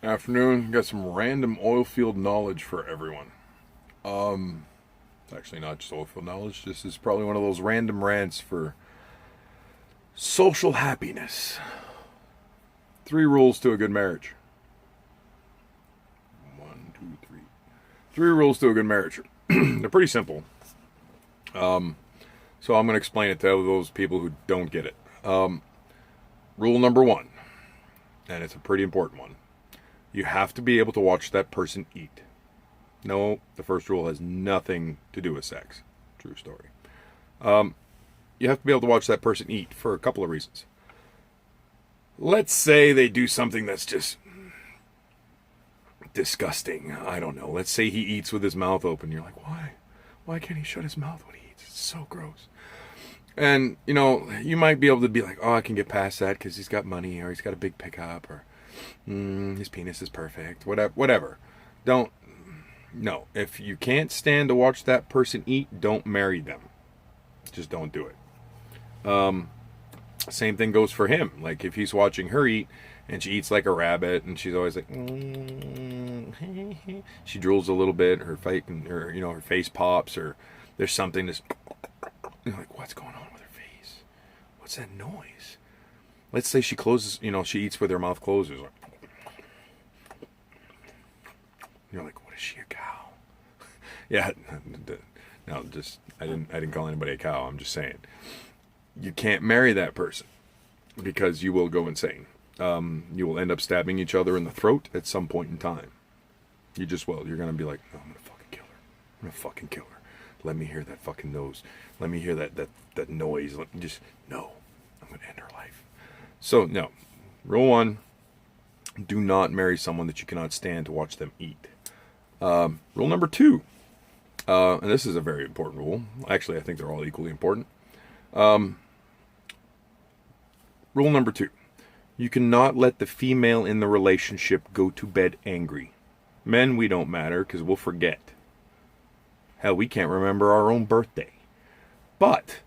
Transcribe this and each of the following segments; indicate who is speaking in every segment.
Speaker 1: Afternoon. Got some random oil field knowledge for everyone. It's actually not just oil field knowledge. This is probably one of those random rants for social happiness. 3 rules to a good marriage. 1, 2, 3. 3 rules to a good marriage. They're pretty simple. So I'm going to explain it to those people who don't get it. Rule number 1, and it's a pretty important one. You have to be able to watch that person eat. No, the first rule has nothing to do with sex. True story. You have to be able to watch that person eat for a couple of reasons. Let's say they do something that's just disgusting. I don't know. Let's say he eats with his mouth open. You're like, why? Why can't he shut his mouth when he eats? It's so gross. And, you might be able to be like, oh, I can get past that because he's got money or he's got a big pickup or his penis is perfect. Whatever. No. If you can't stand to watch that person eat, don't marry them. Just don't do it. Same thing goes for him. Like if he's watching her eat and she eats like a rabbit and she's always like, she drools a little bit, her face pops, or there's something that's, like, what's going on with her face? What's that noise? Let's say she closes, she eats with her mouth closed. Like, you're like, what is she, a cow? Yeah, no, I didn't call anybody a cow. I'm just saying, you can't marry that person because you will go insane. You will end up stabbing each other in the throat at some point in time. You just will. You're gonna be like, no, I'm gonna fucking kill her. I'm gonna fucking kill her. Let me hear that fucking nose. Let me hear that noise. No, I'm gonna end her life. So no, rule 1: do not marry someone that you cannot stand to watch them eat. Rule number 2, and this is a very important rule. Actually, I think they're all equally important. Rule number 2: you cannot let the female in the relationship go to bed angry. Men, we don't matter because we'll forget. Hell, we can't remember our own birthday. But,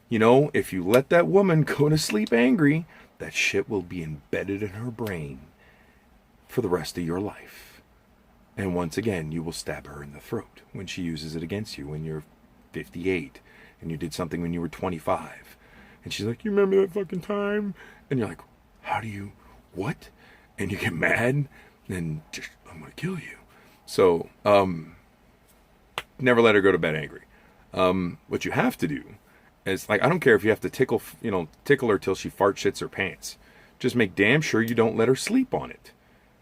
Speaker 1: if you let that woman go to sleep angry, that shit will be embedded in her brain for the rest of your life. And once again, you will stab her in the throat when she uses it against you when you're 58 and you did something when you were 25. And she's like, you remember that fucking time? And you're like, what? And you get mad and just, I'm going to kill you. So, never let her go to bed angry. What you have to do is, like, I don't care if you have to tickle her till she fart shits her pants. Just make damn sure you don't let her sleep on it.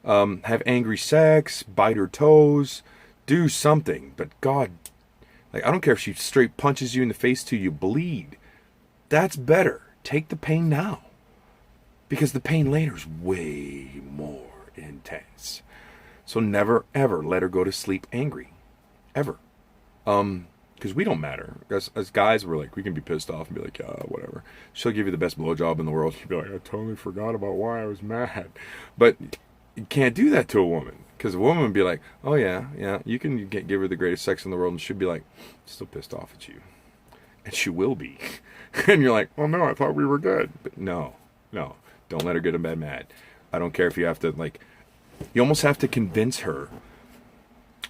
Speaker 1: Have angry sex, bite her toes, do something. But God, I don't care if she straight punches you in the face till you bleed. That's better. Take the pain now. Because the pain later is way more intense. So never, ever let her go to sleep angry. Ever. Because we don't matter. As guys, we can be pissed off and be like, whatever. She'll give you the best blowjob in the world. You'll be like, I totally forgot about why I was mad. But you can't do that to a woman. Because a woman would be like, oh yeah, you can give her the greatest sex in the world. And she'll be like, still pissed off at you. And she will be. And you're like, oh no, I thought we were good. But no. Don't let her get mad. I don't care if you have to, you almost have to convince her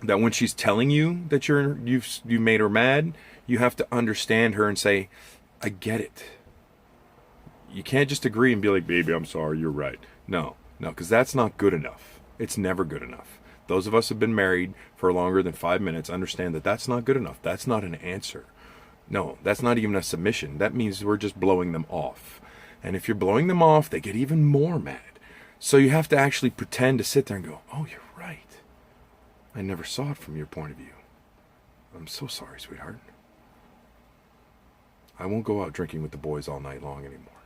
Speaker 1: that when she's telling you that you've made her mad, you have to understand her and say, I get it. You can't just agree and be like, baby, I'm sorry, you're right. No, because that's not good enough. It's never good enough. Those of us who have been married for longer than 5 minutes understand that that's not good enough. That's not an answer. No, that's not even a submission. That means we're just blowing them off. And if you're blowing them off, they get even more mad. So you have to actually pretend to sit there and go, oh, you're right. I never saw it from your point of view. I'm so sorry, sweetheart. I won't go out drinking with the boys all night long anymore.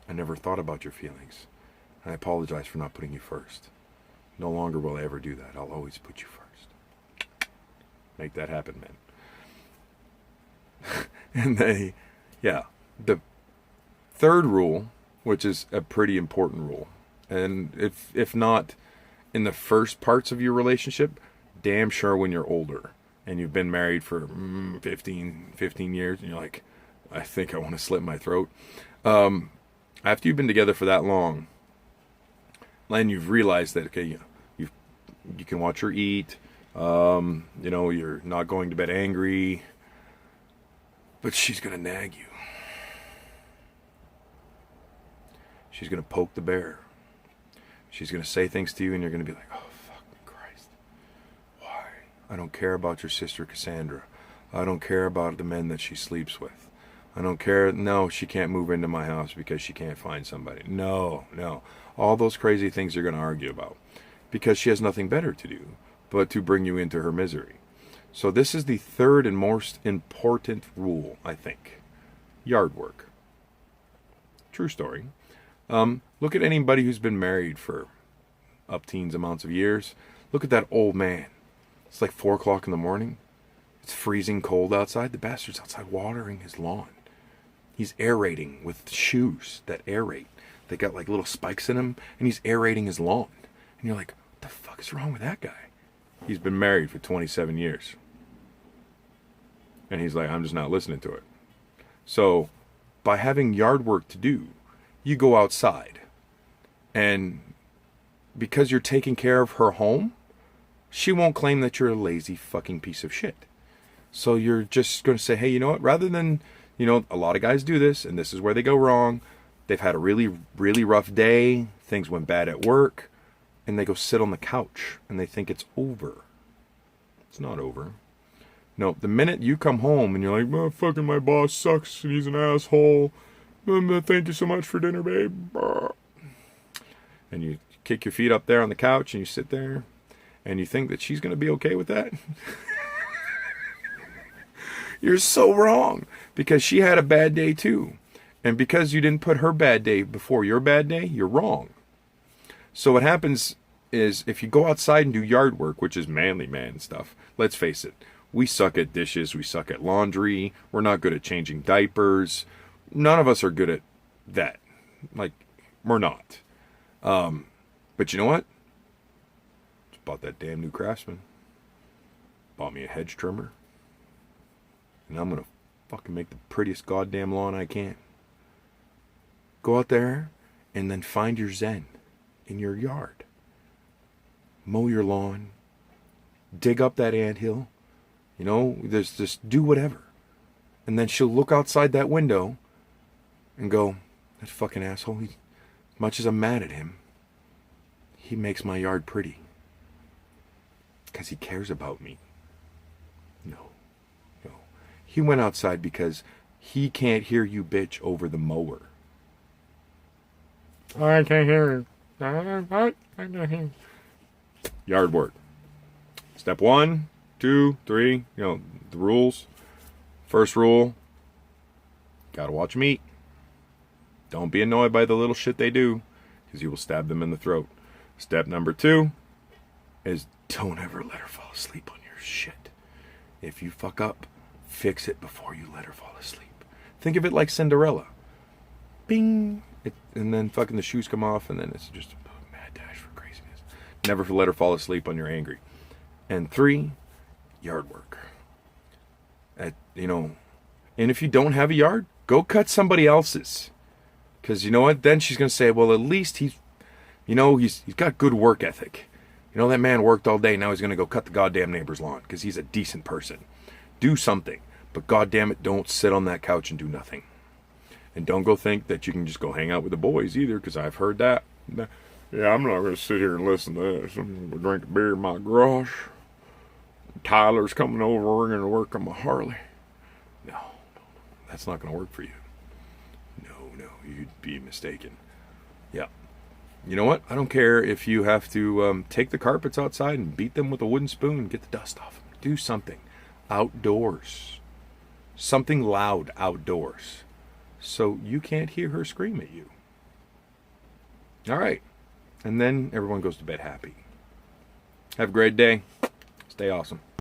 Speaker 1: I never thought about your feelings. I apologize for not putting you first. No longer will I ever do that. I'll always put you first. Make that happen, man. And the 3rd rule, which is a pretty important rule, and if not in the first parts of your relationship, damn sure when you're older and you've been married for 15 years and you're like, I think I want to slit my throat. After you've been together for that long, and you've realized that, okay, you can watch her eat. You're not going to bed angry, but she's going to nag you. She's going to poke the bear. She's going to say things to you, and you're going to be like, oh, fucking Christ. Why? I don't care about your sister Cassandra. I don't care about the men that she sleeps with. I don't care. No, she can't move into my house because she can't find somebody. No. All those crazy things you're going to argue about because she has nothing better to do but to bring you into her misery. So this is the third and most important rule, I think. Yard work. True story. Look at anybody who's been married for up-teens amounts of years. Look at that old man. It's like 4 o'clock in the morning. It's freezing cold outside. The bastard's outside watering his lawn. He's aerating with shoes that aerate. They got like little spikes in them, and he's aerating his lawn. And you're like, what the fuck is wrong with that guy? He's been married for 27 years. And he's like, I'm just not listening to it. So, by having yard work to do, you go outside. And because you're taking care of her home, she won't claim that you're a lazy fucking piece of shit. So you're just going to say, hey, you know what? Rather than, a lot of guys do this, and this is where they go wrong. They've had a really, really rough day. Things went bad at work. And they go sit on the couch, and they think it's over. It's not over. No, the minute you come home, and you're like, oh, fucking my boss sucks, and he's an asshole. Thank you so much for dinner, babe. And you kick your feet up there on the couch, and you sit there, and you think that she's going to be okay with that? You're so wrong, because she had a bad day too. And because you didn't put her bad day before your bad day, you're wrong. So what happens is if you go outside and do yard work, which is manly man stuff, let's face it, we suck at dishes, we suck at laundry, we're not good at changing diapers. None of us are good at that. Like, we're not. But you know what? Just bought that damn new Craftsman. Bought me a hedge trimmer. And I'm going to fucking make the prettiest goddamn lawn I can. Go out there and then find your zen in your yard. Mow your lawn. Dig up that anthill. Just do whatever. And then she'll look outside that window and go, that fucking asshole, as much as I'm mad at him, he makes my yard pretty. Because he cares about me. No. He went outside because he can't hear you bitch over the mower. I can't hear you. I can't hear you. Yard work. Step 1, 2, 3, the rules. First rule, gotta watch them eat. Don't be annoyed by the little shit they do, because you will stab them in the throat. Step number 2 is don't ever let her fall asleep on your shit. If you fuck up, fix it before you let her fall asleep. Think of it like Cinderella. Bing! And then fucking the shoes come off, and then it's just a mad dash for craziness. Never let her fall asleep when you're angry. And 3, yard work. And if you don't have a yard, go cut somebody else's. Because you know what? Then she's going to say, well, at least he's got good work ethic. That man worked all day. Now he's going to go cut the goddamn neighbor's lawn because he's a decent person. Do something. But goddamn it, don't sit on that couch and do nothing. And don't go think that you can just go hang out with the boys either, because I've heard that. Yeah, I'm not going to sit here and listen to this. I'm going to drink a beer in my garage. Tyler's coming over. We're going to work on my Harley. No. That's not going to work for you. No, you'd be mistaken. Yeah. You know what? I don't care if you have to take the carpets outside and beat them with a wooden spoon and get the dust off them. Do something. Outdoors. Something loud outdoors. So you can't hear her scream at you. All right. And then everyone goes to bed happy. Have a great day. Stay awesome.